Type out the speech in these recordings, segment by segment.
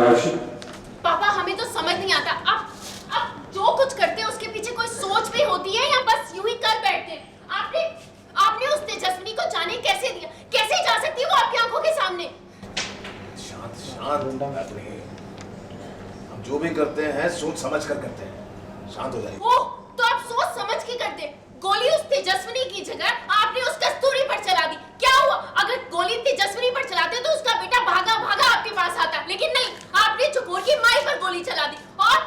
राशि, पापा हमें तो समझ नहीं आता, आप जो कुछ करते हैं उसके पीछे कोई सोच भी होती है या बस यूं ही कर बैठते हैं? आपने उस तेजस्विनी को जाने कैसे दिया? कैसे जा सकती है वो आपकी आंखों के सामने? शांत शांत अपने, हम जो भी करते हैं सोच समझ कर करते हैं। शांत हो जाइए। ओ, तो आप सोच समझ के करते। गोली उस तेजस्विनी की जगह आपने उस कस्तूरी पर चला दी। क्या हुआ? अगर गोली तेजस्विनी पर चलाते तो उसका बेटा भागा भागा आपके पास आता, लेकिन नहीं, आपने चकोर की माई पर गोली चला दी और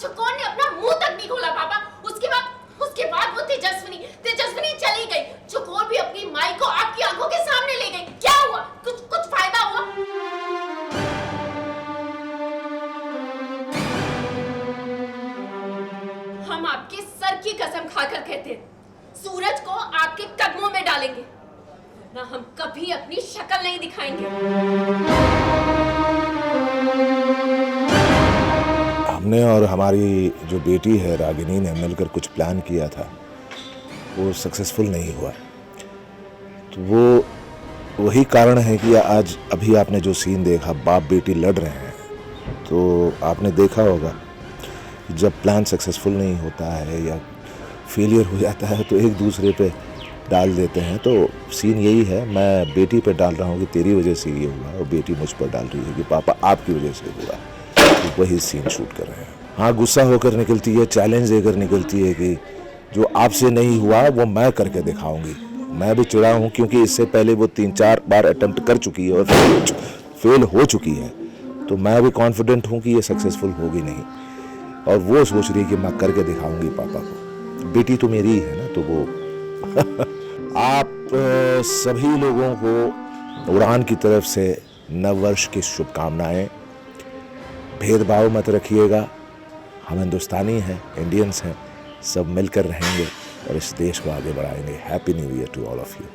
चकोर ने अपना मुंह तक नहीं खोला पापा। उसके बाद वो तेजस्विनी चली गई। चकोर भी अपनी माई को आपकी आंखों के सामने ले गई। क्या हुआ? कुछ फायदा हुआ? हम आपके सर की कसम खाकर कहते हैं, सूरज को आपके कदमों में डालेंगे, वरना हम कभी अपनी शक्ल नहीं दिखाएंगे। हमने और हमारी जो बेटी है रागिनी ने मिलकर कुछ प्लान किया था, वो सक्सेसफुल नहीं हुआ। तो वो वही कारण है कि आज अभी आपने जो सीन देखा, बाप बेटी लड़ रहे हैं, तो आपने देखा होगा जब प्लान सक्सेसफुल नहीं होता है या फेलियर हो जाता है तो एक दूसरे पे डाल देते हैं। तो सीन यही है, मैं बेटी पे डाल रहा हूँ कि तेरी वजह से ये हुआ, और बेटी मुझ पर डाल रही है कि पापा आपकी वजह से हुआ। तो वही सीन शूट कर रहे हैं। हाँ, गुस्सा होकर निकलती है, चैलेंज देकर निकलती है कि जो आपसे नहीं हुआ वो मैं करके दिखाऊंगी। मैं भी चिढ़ा हूँ क्योंकि इससे पहले वो 3-4 बार अटेम्प्ट कर चुकी है और फेल हो चुकी है। तो मैं भी कॉन्फिडेंट हूँ कि ये सक्सेसफुल होगी नहीं, और वो सोच रही है कि मैं करके दिखाऊंगी पापा को। बेटी तो मेरी ही है ना, तो वो आप सभी लोगों को उड़ान की तरफ से नववर्ष की शुभकामनाएं। भेदभाव मत रखिएगा, हम हिंदुस्तानी हैं, इंडियंस हैं, सब मिलकर रहेंगे और इस देश को आगे बढ़ाएंगे। Happy new year to all of you.